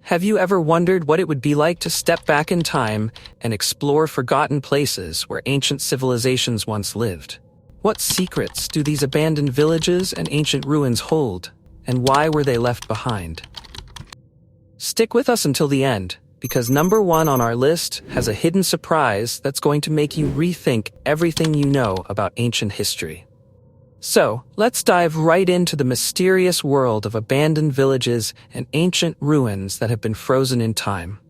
Have you ever wondered what it would be like to step back in time and explore forgotten places where ancient civilizations once lived? What secrets do these abandoned villages and ancient ruins hold, and why were they left behind? Stick with us until the end, because number 1 on our list has a hidden surprise that's going to make you rethink everything you know about ancient history. So, let's dive right into the mysterious world of abandoned villages and ancient ruins that have been frozen in time.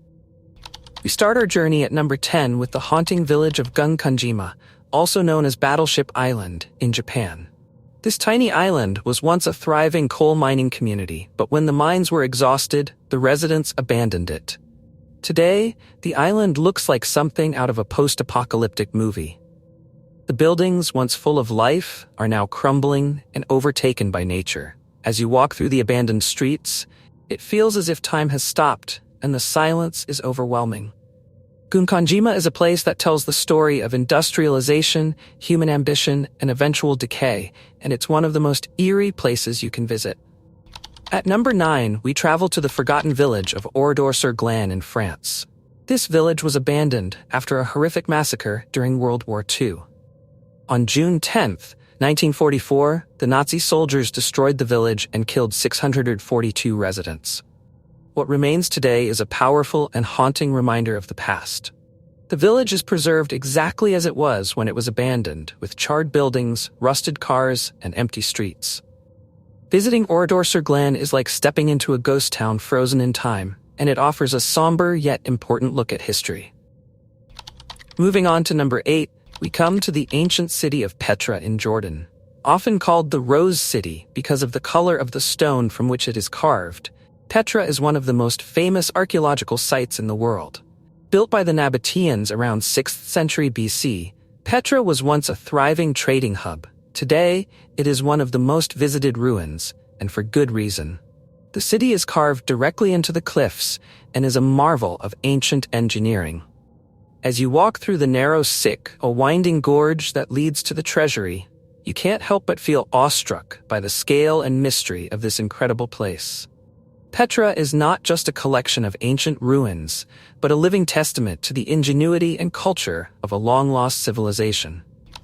We start our journey at number 10 with the haunting village of Gunkanjima, also known as Battleship Island, in Japan. This tiny island was once a thriving coal mining community, but when the mines were exhausted, the residents abandoned it. Today, the island looks like something out of a post-apocalyptic movie. The buildings, once full of life, are now crumbling and overtaken by nature. As you walk through the abandoned streets, it feels as if time has stopped and the silence is overwhelming. Gunkanjima is a place that tells the story of industrialization, human ambition, and eventual decay, and it's one of the most eerie places you can visit. At number 9, we travel to the forgotten village of Oradour-sur-Glane in France. This village was abandoned after a horrific massacre during World War II. On June 10, 1944, the Nazi soldiers destroyed the village and killed 642 residents. What remains today is a powerful and haunting reminder of the past. The village is preserved exactly as it was when it was abandoned, with charred buildings, rusted cars, and empty streets. Visiting Oradour-sur-Glane is like stepping into a ghost town frozen in time, and it offers a somber yet important look at history. Moving on to number 8, we come to the ancient city of Petra in Jordan. Often called the Rose City because of the color of the stone from which it is carved, Petra is one of the most famous archaeological sites in the world. Built by the Nabateans around 6th century BC, Petra was once a thriving trading hub. Today, it is one of the most visited ruins, and for good reason. The city is carved directly into the cliffs and is a marvel of ancient engineering. As you walk through the narrow Siq, a winding gorge that leads to the treasury, you can't help but feel awestruck by the scale and mystery of this incredible place. Petra is not just a collection of ancient ruins, but a living testament to the ingenuity and culture of a long-lost civilization.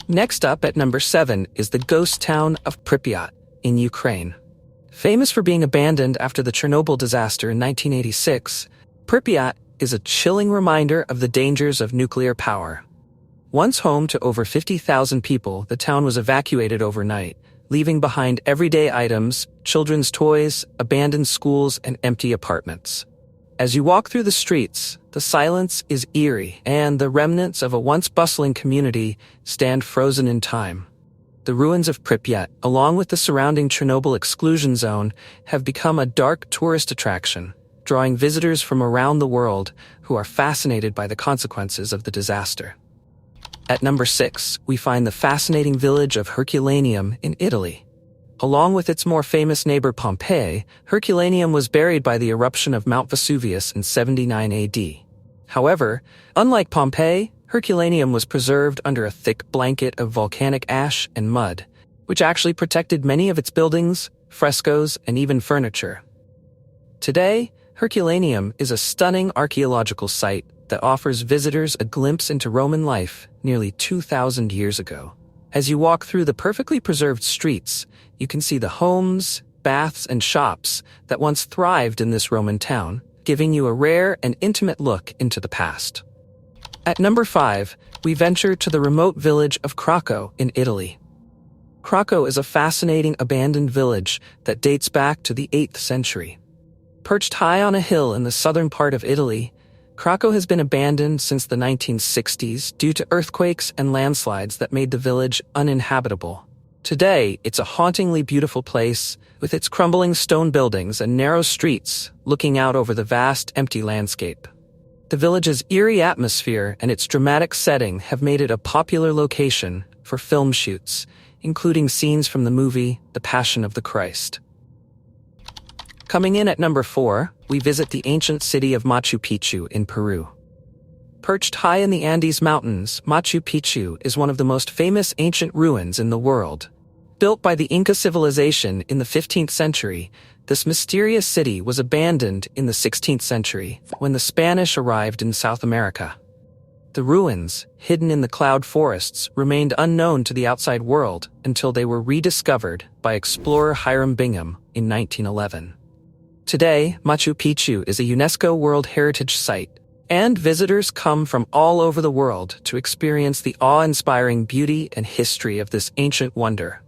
Next up at number 7 is the ghost town of Pripyat in Ukraine. Famous for being abandoned after the Chernobyl disaster in 1986, Pripyat is a chilling reminder of the dangers of nuclear power. Once home to over 50,000 people, the town was evacuated overnight, leaving behind everyday items, children's toys, abandoned schools, and empty apartments. As you walk through the streets, the silence is eerie, and the remnants of a once bustling community stand frozen in time. The ruins of Pripyat, along with the surrounding Chernobyl exclusion zone, have become a dark tourist attraction, drawing visitors from around the world who are fascinated by the consequences of the disaster. At number 6, we find the fascinating village of Herculaneum in Italy. Along with its more famous neighbor Pompeii, Herculaneum was buried by the eruption of Mount Vesuvius in 79 AD. However, unlike Pompeii, Herculaneum was preserved under a thick blanket of volcanic ash and mud, which actually protected many of its buildings, frescoes, and even furniture. Today, Herculaneum is a stunning archaeological site that offers visitors a glimpse into Roman life nearly 2,000 years ago. As you walk through the perfectly preserved streets, you can see the homes, baths, and shops that once thrived in this Roman town, giving you a rare and intimate look into the past. At number 5, we venture to the remote village of Craco in Italy. Craco is a fascinating abandoned village that dates back to the 8th century. Perched high on a hill in the southern part of Italy, Craco has been abandoned since the 1960s due to earthquakes and landslides that made the village uninhabitable. Today, it's a hauntingly beautiful place, with its crumbling stone buildings and narrow streets looking out over the vast, empty landscape. The village's eerie atmosphere and its dramatic setting have made it a popular location for film shoots, including scenes from the movie The Passion of the Christ. Coming in at number 4, we visit the ancient city of Machu Picchu in Peru. Perched high in the Andes Mountains, Machu Picchu is one of the most famous ancient ruins in the world. Built by the Inca civilization in the 15th century, This mysterious city was abandoned in the 16th century when the Spanish arrived in South America. The ruins, hidden in the cloud forests, remained unknown to the outside world until they were rediscovered by explorer Hiram Bingham in 1911. Today, Machu Picchu is a UNESCO World Heritage Site, and visitors come from all over the world to experience the awe-inspiring beauty and history of this ancient wonder.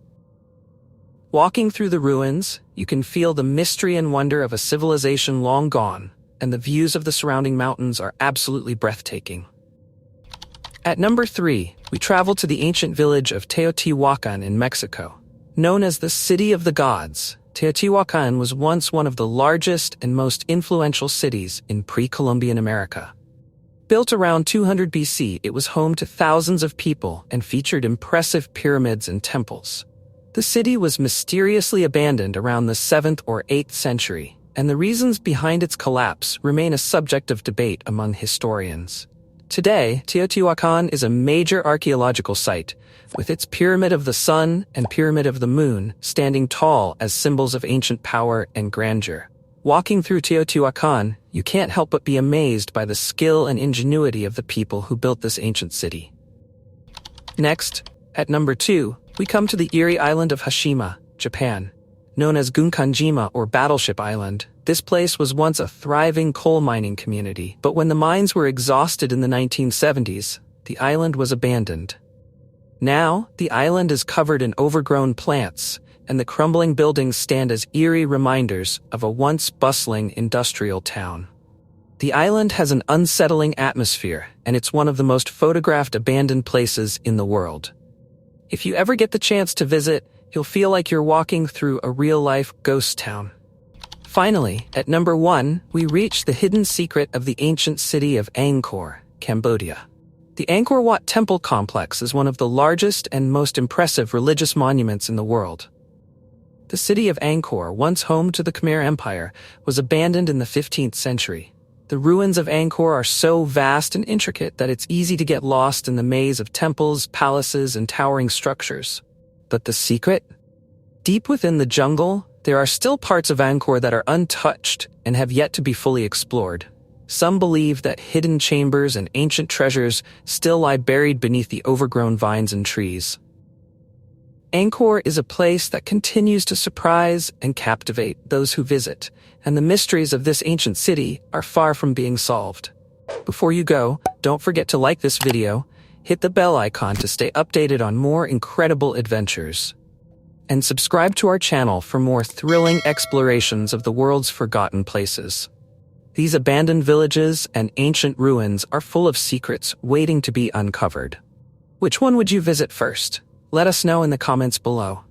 Walking through the ruins, you can feel the mystery and wonder of a civilization long gone, and the views of the surrounding mountains are absolutely breathtaking. At number 3, we travel to the ancient village of Teotihuacan in Mexico. Known as the City of the Gods, Teotihuacan was once one of the largest and most influential cities in pre-Columbian America. Built around 200 BC, it was home to thousands of people and featured impressive pyramids and temples. The city was mysteriously abandoned around the 7th or 8th century, and the reasons behind its collapse remain a subject of debate among historians. Today, Teotihuacan is a major archaeological site, with its Pyramid of the Sun and Pyramid of the Moon standing tall as symbols of ancient power and grandeur. Walking through Teotihuacan, you can't help but be amazed by the skill and ingenuity of the people who built this ancient city. Next, at number 2, we come to the eerie island of Hashima, Japan. Known as Gunkanjima or Battleship Island, this place was once a thriving coal mining community, but when the mines were exhausted in the 1970s, the island was abandoned. Now, the island is covered in overgrown plants, and the crumbling buildings stand as eerie reminders of a once bustling industrial town. The island has an unsettling atmosphere, and it's one of the most photographed abandoned places in the world. If you ever get the chance to visit, you'll feel like you're walking through a real-life ghost town. Finally, at number 1, we reach the hidden secret of the ancient city of Angkor, Cambodia. The Angkor Wat temple complex is one of the largest and most impressive religious monuments in the world. The city of Angkor, once home to the Khmer Empire, was abandoned in the 15th century. The ruins of Angkor are so vast and intricate that it's easy to get lost in the maze of temples, palaces, and towering structures. But the secret? Deep within the jungle, there are still parts of Angkor that are untouched and have yet to be fully explored. Some believe that hidden chambers and ancient treasures still lie buried beneath the overgrown vines and trees. Angkor is a place that continues to surprise and captivate those who visit, and the mysteries of this ancient city are far from being solved. Before you go, don't forget to like this video, hit the bell icon to stay updated on more incredible adventures, and subscribe to our channel for more thrilling explorations of the world's forgotten places. These abandoned villages and ancient ruins are full of secrets waiting to be uncovered. Which one would you visit first? Let us know in the comments below.